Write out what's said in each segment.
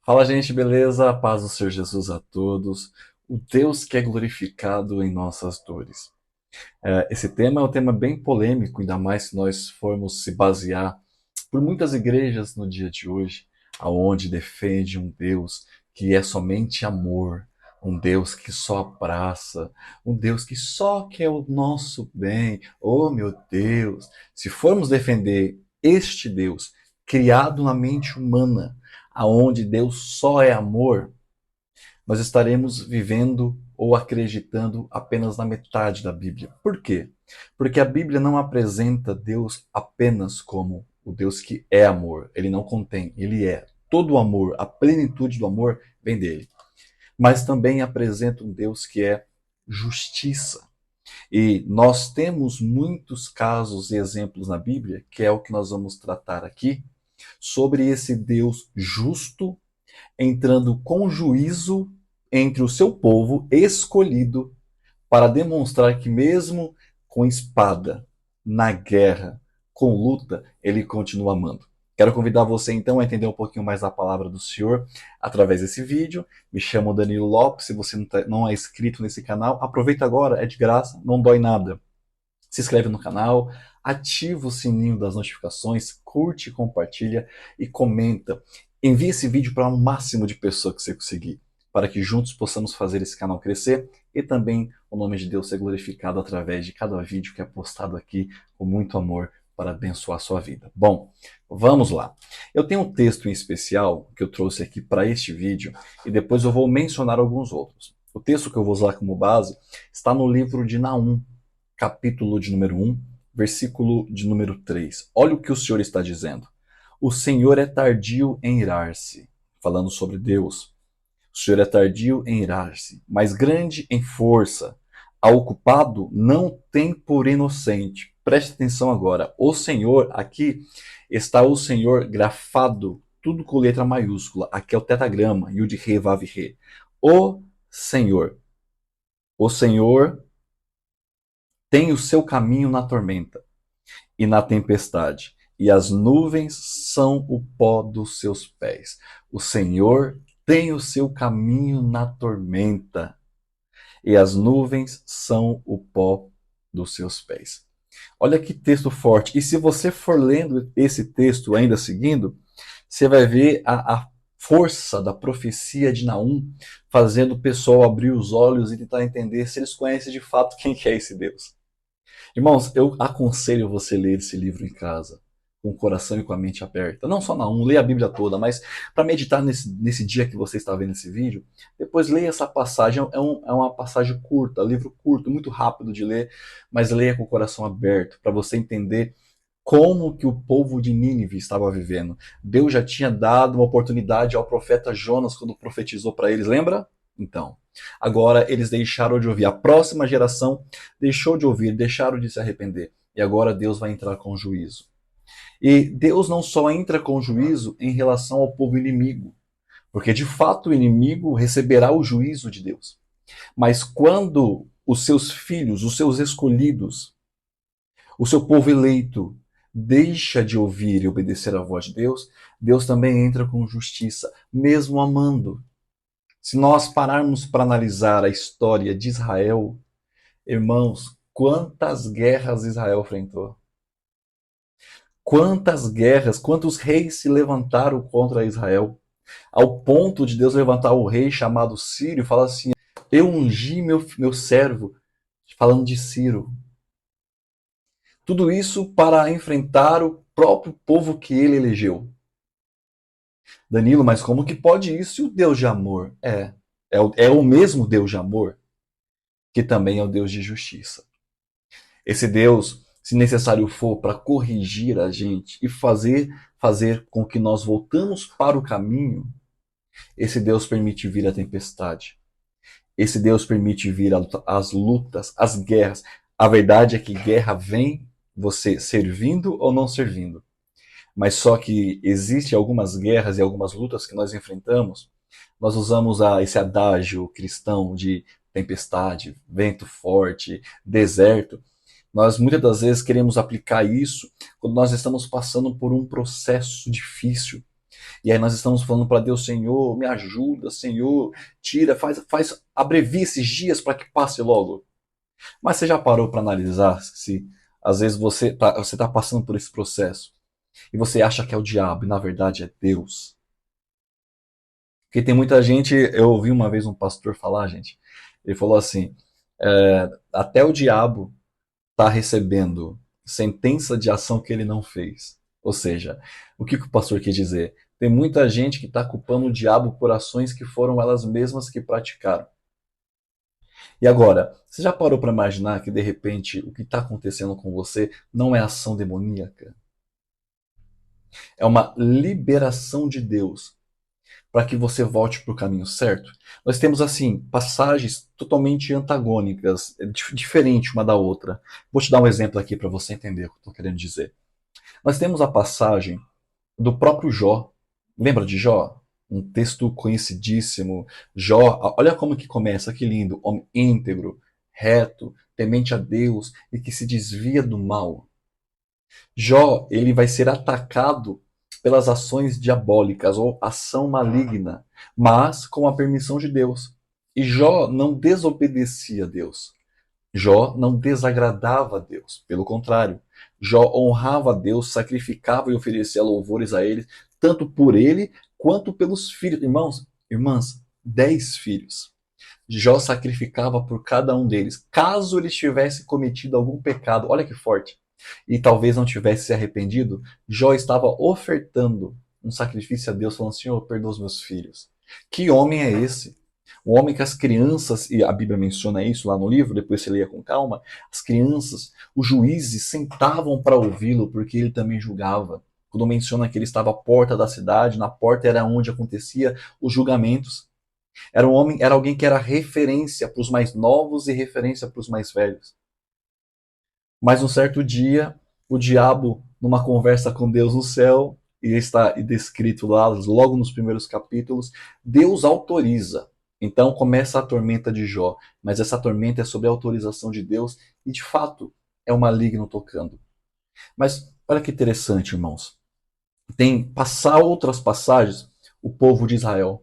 Fala, gente, beleza? A paz do Senhor Jesus a todos. O Deus que é glorificado em nossas dores. Esse tema é um tema bem polêmico, ainda mais se nós formos se basear por muitas igrejas no dia de hoje, aonde defende um Deus que é somente amor, um Deus que só abraça, um Deus que só quer o nosso bem. Oh, meu Deus! Se formos defender este Deus criado na mente humana, aonde Deus só é amor, nós estaremos vivendo ou acreditando apenas na metade da Bíblia. Por quê? Porque a Bíblia não apresenta Deus apenas como o Deus que é amor. Ele não contém, ele é. Todo o amor, a plenitude do amor vem dele. Mas também apresenta um Deus que é justiça. E nós temos muitos casos e exemplos na Bíblia, que é o que nós vamos tratar aqui, sobre esse Deus justo entrando com juízo entre o seu povo escolhido para demonstrar que, mesmo com espada, na guerra, com luta, ele continua amando. Quero convidar você então a entender um pouquinho mais da palavra do Senhor através desse vídeo. Me chamo Danilo Lopes. Se você não é inscrito nesse canal, aproveita agora, é de graça, não dói nada. Se inscreve no canal, ativa o sininho das notificações, curte, compartilha e comenta. Envie esse vídeo para o máximo de pessoas que você conseguir, para que juntos possamos fazer esse canal crescer e também o nome de Deus ser glorificado através de cada vídeo que é postado aqui com muito amor para abençoar a sua vida. Bom, vamos lá. Eu tenho um texto em especial que eu trouxe aqui para este vídeo e depois eu vou mencionar alguns outros. O texto que eu vou usar como base está no livro de Naum, capítulo de número 1, versículo de número 3. Olha o que o Senhor está dizendo. O Senhor é tardio em irar-se, falando sobre Deus. O Senhor é tardio em irar-se, mas grande em força. Ao culpado não tem por inocente. Preste atenção agora. O Senhor, aqui está o Senhor grafado, tudo com letra maiúscula. Aqui é o tetagrama, Yud Re Vav Re. O Senhor. O Senhor tem o seu caminho na tormenta e na tempestade, e as nuvens são o pó dos seus pés. O Senhor tem o seu caminho na tormenta, e as nuvens são o pó dos seus pés. Olha que texto forte. E se você for lendo esse texto ainda seguindo, você vai ver a força da profecia de Naum fazendo o pessoal abrir os olhos e tentar entender se eles conhecem de fato quem que é esse Deus. Irmãos, eu aconselho você ler esse livro em casa, com o coração e com a mente aberta. Não só não, lê a Bíblia toda, mas para meditar nesse dia que você está vendo esse vídeo, depois leia essa passagem. É uma passagem curta, livro curto, muito rápido de ler, mas leia com o coração aberto, para você entender como que o povo de Nínive estava vivendo. Deus já tinha dado uma oportunidade ao profeta Jonas quando profetizou para eles, lembra? Então, agora eles deixaram de ouvir. A próxima geração deixou de ouvir, deixaram de se arrepender. E agora Deus vai entrar com juízo. E Deus não só entra com juízo em relação ao povo inimigo, porque de fato o inimigo receberá o juízo de Deus. Mas quando os seus filhos, os seus escolhidos, o seu povo eleito deixa de ouvir e obedecer à voz de Deus, Deus também entra com justiça, mesmo amando. Se nós pararmos para analisar a história de Israel, irmãos, quantas guerras Israel enfrentou? Quantas guerras, quantos reis se levantaram contra Israel? Ao ponto de Deus levantar o rei chamado Ciro e falar assim: eu ungi meu servo, falando de Ciro. Tudo isso para enfrentar o próprio povo que ele elegeu. Danilo, mas como que pode isso? E o Deus de amor? É o mesmo Deus de amor que também é o Deus de justiça. Esse Deus, se necessário for, para corrigir a gente e fazer com que nós voltamos para o caminho, esse Deus permite vir a tempestade. Esse Deus permite vir as lutas, as guerras. A verdade é que guerra vem você servindo ou não servindo. Mas só que existem algumas guerras e algumas lutas que nós enfrentamos. Nós usamos esse adágio cristão de tempestade, vento forte, deserto. Nós muitas das vezes queremos aplicar isso quando nós estamos passando por um processo difícil. E aí nós estamos falando para Deus, Senhor, me ajuda, Senhor, tira, abrevia esses dias para que passe logo. Mas você já parou para analisar se às vezes você tá passando por esse processo e você acha que é o diabo e na verdade é Deus? Porque tem muita gente, eu ouvi uma vez um pastor falar, gente, ele falou assim, até o diabo está recebendo sentença de ação que ele não fez. Ou seja, o que o pastor quis dizer? Tem muita gente que está culpando o diabo por ações que foram elas mesmas que praticaram. E agora, você já parou para imaginar que de repente o que está acontecendo com você não é ação demoníaca? É uma liberação de Deus para que você volte para o caminho certo? Nós temos, assim, passagens totalmente antagônicas, diferente uma da outra. Vou te dar um exemplo aqui para você entender o que eu estou querendo dizer. Nós temos a passagem do próprio Jó. Lembra de Jó? Um texto conhecidíssimo. Jó, olha como que começa, que lindo. Homem íntegro, reto, temente a Deus e que se desvia do mal. Jó, ele vai ser atacado pelas ações diabólicas ou ação maligna, mas com a permissão de Deus. E Jó não desobedecia a Deus. Jó não desagradava a Deus. Pelo contrário, Jó honrava a Deus, sacrificava e oferecia louvores a ele, tanto por ele quanto pelos filhos. Irmãos, irmãs, 10 filhos. Jó sacrificava por cada um deles, caso ele tivesse cometido algum pecado. Olha que forte. E talvez não tivesse se arrependido, Jó estava ofertando um sacrifício a Deus, falando: Senhor, perdoa os meus filhos. Que homem é esse? Um homem que as crianças, e a Bíblia menciona isso lá no livro, depois você leia com calma, as crianças, os juízes sentavam para ouvi-lo, porque ele também julgava. Quando menciona que ele estava à porta da cidade, na porta era onde acontecia os julgamentos. Era um homem, era alguém que era referência para os mais novos e referência para os mais velhos. Mas um certo dia, o diabo, numa conversa com Deus no céu, e está descrito lá logo nos primeiros capítulos, Deus autoriza. Então começa a tormenta de Jó, mas essa tormenta é sob a autorização de Deus e de fato é o maligno tocando. Mas olha que interessante, irmãos. Tem passar outras passagens, o povo de Israel.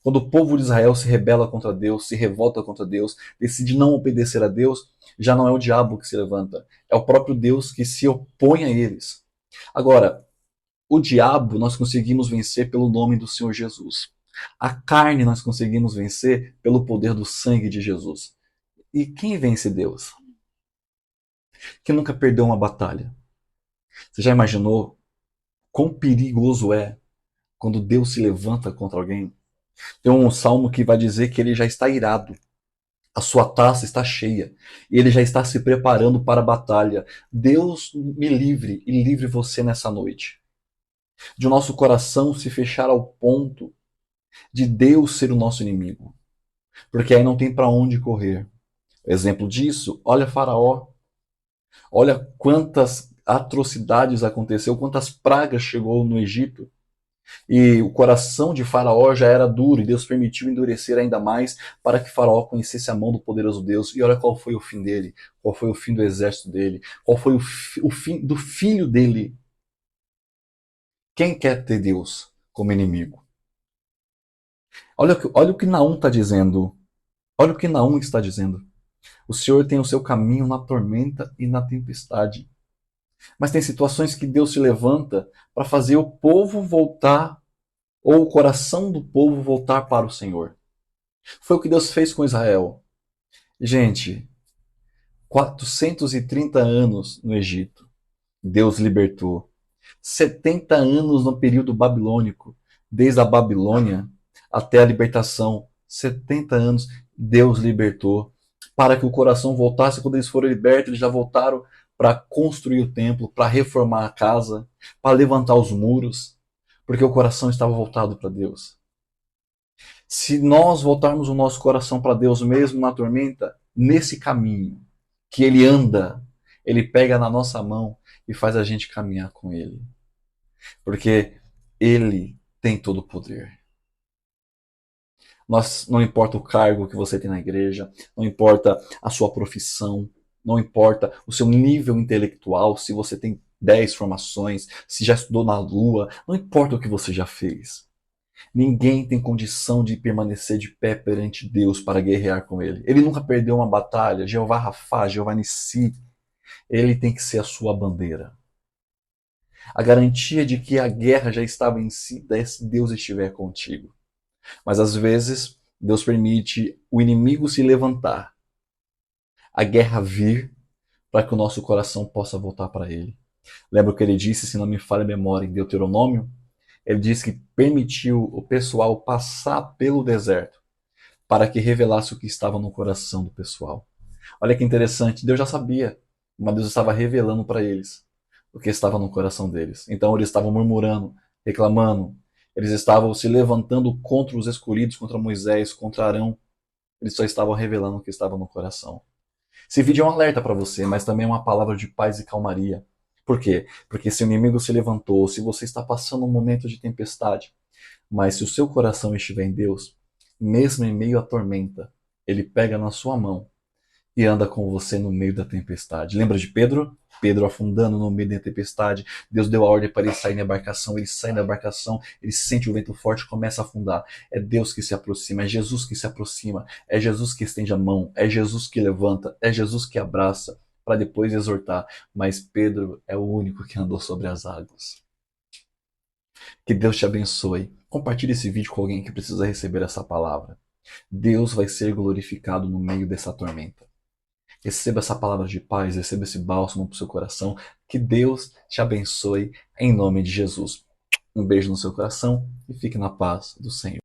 Quando o povo de Israel se rebela contra Deus, se revolta contra Deus, decide não obedecer a Deus, já não é o diabo que se levanta, é o próprio Deus que se opõe a eles. Agora, o diabo nós conseguimos vencer pelo nome do Senhor Jesus. A carne nós conseguimos vencer pelo poder do sangue de Jesus. E quem vence Deus? Quem nunca perdeu uma batalha? Você já imaginou quão perigoso é quando Deus se levanta contra alguém? Tem um salmo que vai dizer que ele já está irado. A sua taça está cheia. E ele já está se preparando para a batalha. Deus me livre e livre você nessa noite. De o nosso coração se fechar ao ponto de Deus ser o nosso inimigo. Porque aí não tem para onde correr. Exemplo disso, olha Faraó. Olha quantas atrocidades aconteceu, quantas pragas chegou no Egito. E o coração de Faraó já era duro, e Deus permitiu endurecer ainda mais para que Faraó conhecesse a mão do poderoso Deus. E olha qual foi o fim dele, qual foi o fim do exército dele, qual foi o fim do filho dele. Quem quer ter Deus como inimigo? Olha o que Naum está dizendo. Olha o que Naum está dizendo. O Senhor tem o seu caminho na tormenta e na tempestade. Mas tem situações que Deus se levanta para fazer o povo voltar, ou o coração do povo voltar para o Senhor. Foi o que Deus fez com Israel. Gente, 430 anos no Egito, Deus libertou. 70 anos no período babilônico, desde a Babilônia até a libertação. 70 anos, Deus libertou. Para que o coração voltasse, quando eles foram libertos, eles já voltaram para construir o templo, para reformar a casa, para levantar os muros, porque o coração estava voltado para Deus. Se nós voltarmos o nosso coração para Deus mesmo na tormenta, nesse caminho que Ele anda, Ele pega na nossa mão e faz a gente caminhar com Ele. Porque Ele tem todo o poder. Não importa o cargo que você tem na igreja, não importa a sua profissão, não importa o seu nível intelectual, se você tem 10 formações, se já estudou na Lua, não importa o que você já fez. Ninguém tem condição de permanecer de pé perante Deus para guerrear com Ele. Ele nunca perdeu uma batalha. Jeová Rafá, Jeová Nissi, Ele tem que ser a sua bandeira. A garantia de que a guerra já estava em si, se Deus estiver contigo. Mas às vezes, Deus permite o inimigo se levantar, a guerra vir, para que o nosso coração possa voltar para Ele. Lembra o que ele disse, se não me falha a memória, em Deuteronômio? Ele disse que permitiu o pessoal passar pelo deserto para que revelasse o que estava no coração do pessoal. Olha que interessante, Deus já sabia, mas Deus estava revelando para eles o que estava no coração deles. Então eles estavam murmurando, reclamando, eles estavam se levantando contra os escolhidos, contra Moisés, contra Arão. Eles só estavam revelando o que estava no coração. Esse vídeo é um alerta para você, mas também é uma palavra de paz e calmaria. Por quê? Porque se o inimigo se levantou, se você está passando um momento de tempestade, mas se o seu coração estiver em Deus, mesmo em meio à tormenta, ele pega na sua mão e anda com você no meio da tempestade. Lembra de Pedro? Pedro afundando no meio da tempestade. Deus deu a ordem para ele sair da embarcação. Ele sai da embarcação, ele sente o vento forte e começa a afundar. É Deus que se aproxima, é Jesus que se aproxima, é Jesus que estende a mão, é Jesus que levanta, é Jesus que abraça para depois exortar. Mas Pedro é o único que andou sobre as águas. Que Deus te abençoe. Compartilhe esse vídeo com alguém que precisa receber essa palavra. Deus vai ser glorificado no meio dessa tormenta. Receba essa palavra de paz, receba esse bálsamo para o seu coração. Que Deus te abençoe em nome de Jesus. Um beijo no seu coração e fique na paz do Senhor.